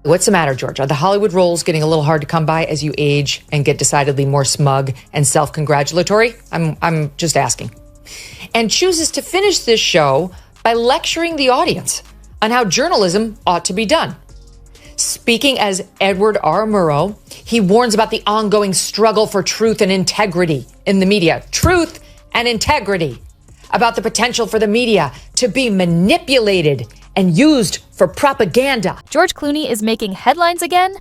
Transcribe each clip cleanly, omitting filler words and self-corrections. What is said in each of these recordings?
What's the matter, George? Are the Hollywood roles getting a little hard to come by as you age and get decidedly more smug and self-congratulatory? I'm just asking. And chooses to finish this show by lecturing the audience on how journalism ought to be done. Speaking as Edward R. Murrow, he warns about the ongoing struggle for truth and integrity in the media. Truth and integrity. About the potential for the media to be manipulated and used for propaganda. George Clooney is making headlines again.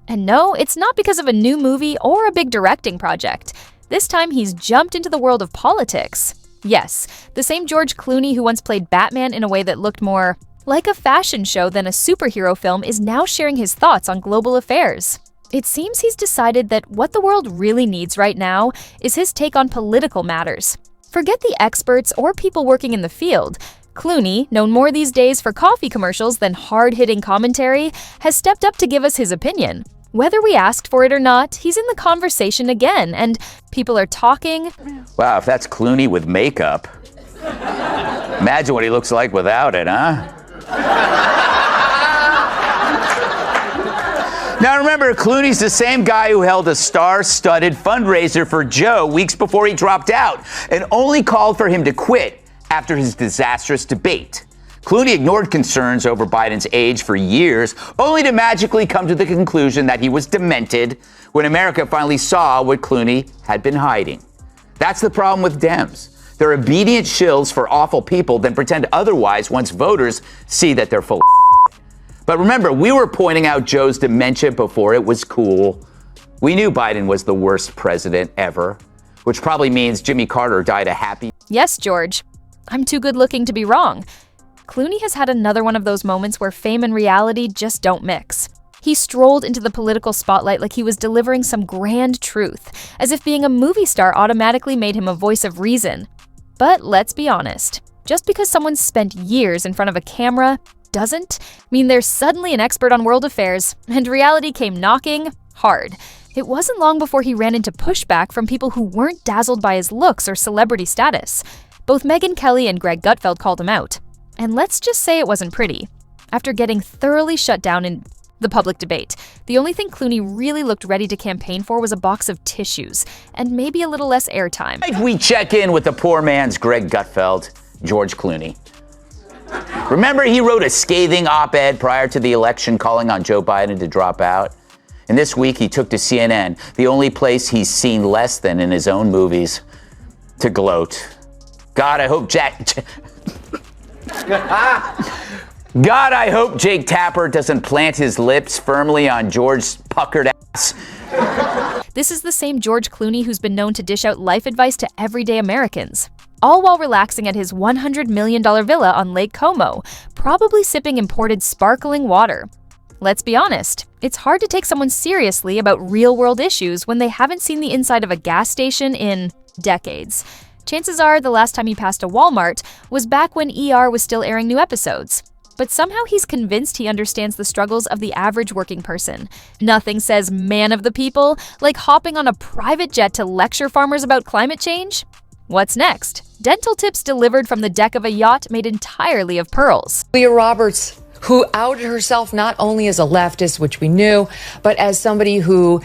And no, it's not because of a new movie or a big directing project. This time he's jumped into the world of politics. Yes, the same George Clooney who once played Batman in a way that looked more like a fashion show than a superhero film is now sharing his thoughts on global affairs. It seems he's decided that what the world really needs right now is his take on political matters. Forget the experts or people working in the field. Clooney, known more these days for coffee commercials than hard-hitting commentary, has stepped up to give us his opinion. Whether we asked for it or not, he's in the conversation again, and people are talking. Wow, if that's Clooney with makeup. Imagine what he looks like without it, huh? Now remember, Clooney's the same guy who held a star-studded fundraiser for Joe weeks before he dropped out and only called for him to quit after his disastrous debate. Clooney ignored concerns over Biden's age for years, only to magically come to the conclusion that he was demented when America finally saw what Clooney had been hiding. That's the problem with Dems. They're obedient shills for awful people, then pretend otherwise once voters see that they're full of. But remember, we were pointing out Joe's dementia before it was cool. We knew Biden was the worst president ever, which probably means Jimmy Carter died a happy. Yes, George. I'm too good looking to be wrong. Clooney has had another one of those moments where fame and reality just don't mix. He strolled into the political spotlight like he was delivering some grand truth, as if being a movie star automatically made him a voice of reason. But let's be honest, just because someone's spent years in front of a camera doesn't mean they're suddenly an expert on world affairs, and reality came knocking hard. It wasn't long before he ran into pushback from people who weren't dazzled by his looks or celebrity status. Both Megyn Kelly and Greg Gutfeld called him out. And let's just say it wasn't pretty. After getting thoroughly shut down in the public debate, the only thing Clooney really looked ready to campaign for was a box of tissues, and maybe a little less airtime. We check in with the poor man's Greg Gutfeld, George Clooney. Remember, he wrote a scathing op-ed prior to the election calling on Joe Biden to drop out? And this week he took to CNN, the only place he's seen less than in his own movies, to gloat. God, I hope I hope Jake Tapper doesn't plant his lips firmly on George's puckered ass. This is the same George Clooney who's been known to dish out life advice to everyday Americans, all while relaxing at his $100 million villa on Lake Como, probably sipping imported sparkling water. Let's be honest, it's hard to take someone seriously about real-world issues when they haven't seen the inside of a gas station in decades. Chances are the last time he passed a Walmart was back when ER was still airing new episodes. But somehow he's convinced he understands the struggles of the average working person. Nothing says man of the people like hopping on a private jet to lecture farmers about climate change. What's next? Dental tips delivered from the deck of a yacht made entirely of pearls. Leah Roberts, who outed herself not only as a leftist, which we knew, but as somebody who,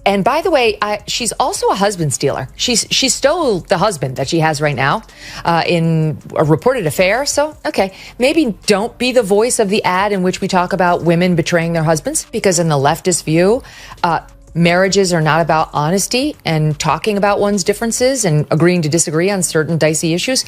and by the way, she's also a husband stealer. She stole the husband that she has right now in a reported affair. So, okay, maybe don't be the voice of the ad in which we talk about women betraying their husbands, because in the leftist view, marriages are not about honesty and talking about one's differences and agreeing to disagree on certain dicey issues,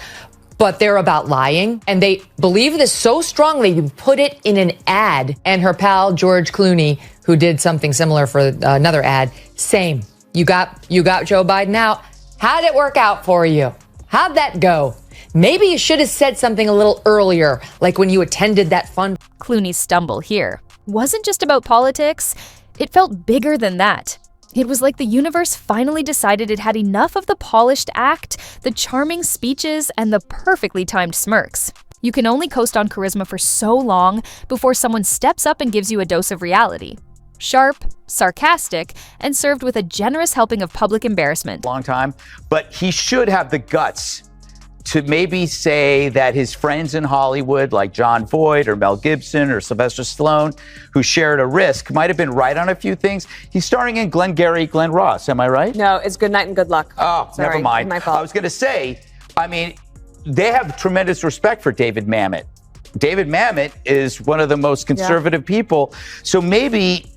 but they're about lying. And they believe this so strongly, you put it in an ad. And her pal, George Clooney, who did something similar for another ad, same. You got Joe Biden out. How'd it work out for you? How'd that go? Maybe you should have said something a little earlier, like when you attended that fun. Clooney's stumble here wasn't just about politics. It felt bigger than that. It was like the universe finally decided it had enough of the polished act, the charming speeches, and the perfectly timed smirks. You can only coast on charisma for so long before someone steps up and gives you a dose of reality. Sharp, sarcastic, and served with a generous helping of public embarrassment. Long time, but he should have the guts to maybe say that his friends in Hollywood, like Jon Voight or Mel Gibson or Sylvester Stallone, who shared a risk, might have been right on a few things. He's starring in Glengarry Glen Ross. Am I right? No, it's Good Night and Good Luck. Oh, sorry, never mind. my fault. I was going to say, I mean, they have tremendous respect for David Mamet. David Mamet is one of the most conservative people. So maybe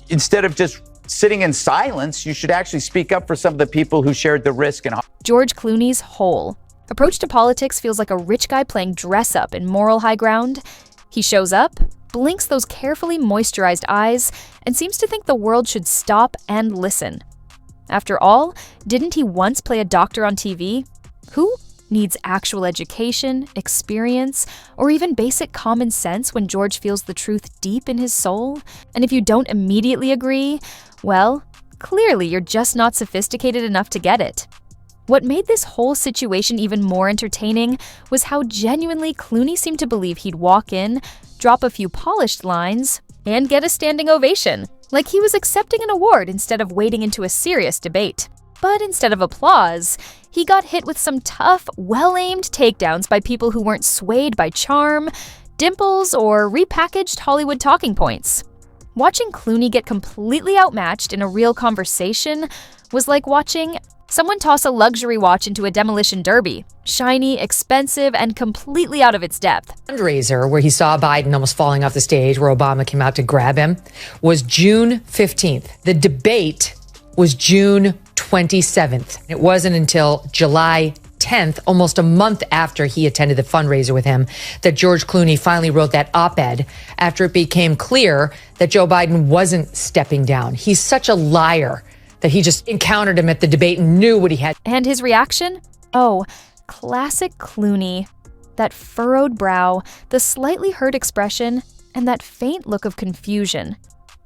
instead of just sitting in silence, you should actually speak up for some of the people who shared the risk. George Clooney's whole approach to politics feels like a rich guy playing dress up in moral high ground. He shows up, blinks those carefully moisturized eyes, and seems to think the world should stop and listen. After all, didn't he once play a doctor on TV? Who needs actual education, experience, or even basic common sense when George feels the truth deep in his soul? And if you don't immediately agree, well, clearly you're just not sophisticated enough to get it. What made this whole situation even more entertaining was how genuinely Clooney seemed to believe he'd walk in, drop a few polished lines, and get a standing ovation, like he was accepting an award instead of wading into a serious debate. But instead of applause, he got hit with some tough, well-aimed takedowns by people who weren't swayed by charm, dimples, or repackaged Hollywood talking points. Watching Clooney get completely outmatched in a real conversation was like watching someone toss a luxury watch into a demolition derby. Shiny, expensive, and completely out of its depth. Fundraiser where he saw Biden almost falling off the stage where Obama came out to grab him was June 15th. The debate was June 27th. It wasn't until July 10th, almost a month after he attended the fundraiser with him, that George Clooney finally wrote that op-ed after it became clear that Joe Biden wasn't stepping down. He's such a liar that he just encountered him at the debate and knew what he had. And his reaction? Oh, classic Clooney. That furrowed brow, the slightly hurt expression, and that faint look of confusion.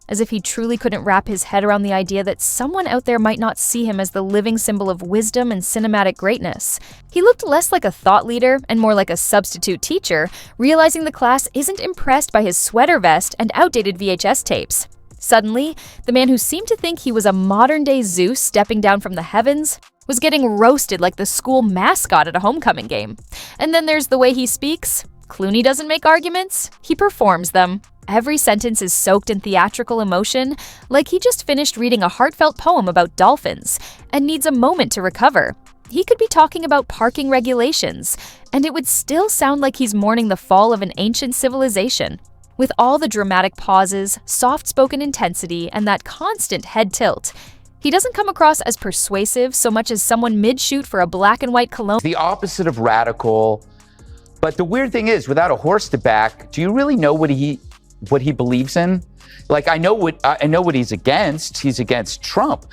As if he truly couldn't wrap his head around the idea that someone out there might not see him as the living symbol of wisdom and cinematic greatness. He looked less like a thought leader and more like a substitute teacher, realizing the class isn't impressed by his sweater vest and outdated VHS tapes. Suddenly, the man who seemed to think he was a modern-day Zeus stepping down from the heavens was getting roasted like the school mascot at a homecoming game. And then there's the way he speaks. Clooney doesn't make arguments, he performs them. Every sentence is soaked in theatrical emotion, like he just finished reading a heartfelt poem about dolphins and needs a moment to recover. He could be talking about parking regulations, and it would still sound like he's mourning the fall of an ancient civilization. With all the dramatic pauses, soft-spoken intensity, and that constant head tilt, he doesn't come across as persuasive so much as someone mid-shoot for a black and white cologne. The opposite of radical. But the weird thing is, without a horse to back, do you really know what he believes in? Like, I know what he's against. He's against Trump.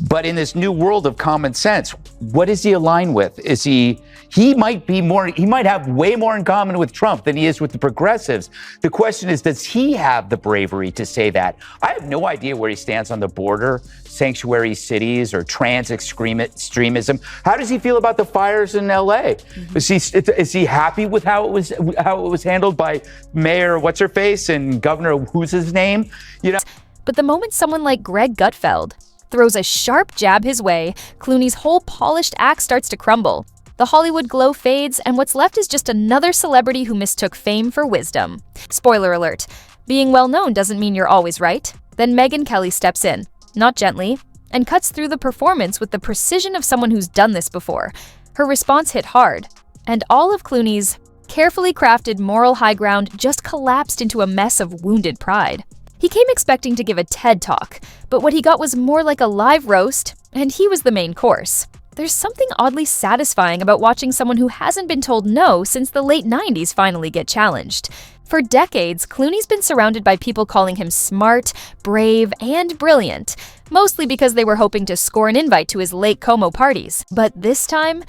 But in this new world of common sense, what does he align with? He might have way more in common with Trump than he is with the progressives. The question is, does he have the bravery to say that? I have no idea where he stands on the border, sanctuary cities, or trans extremism. How does he feel about the fires in LA? Is he happy with how it was handled by Mayor What's-Her-Face and Governor who's his name? You know. But the moment someone like Greg Gutfeld throws a sharp jab his way, Clooney's whole polished act starts to crumble. The Hollywood glow fades, and what's left is just another celebrity who mistook fame for wisdom. Spoiler alert, being well-known doesn't mean you're always right. Then Megyn Kelly steps in, not gently, and cuts through the performance with the precision of someone who's done this before. Her response hit hard, and all of Clooney's carefully crafted moral high ground just collapsed into a mess of wounded pride. He came expecting to give a TED Talk, but what he got was more like a live roast, and he was the main course. There's something oddly satisfying about watching someone who hasn't been told no since the late 90s finally get challenged. For decades, Clooney's been surrounded by people calling him smart, brave, and brilliant, mostly because they were hoping to score an invite to his Lake Como parties. But this time,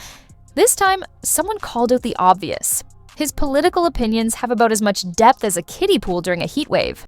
someone called out the obvious. His political opinions have about as much depth as a kiddie pool during a heat wave.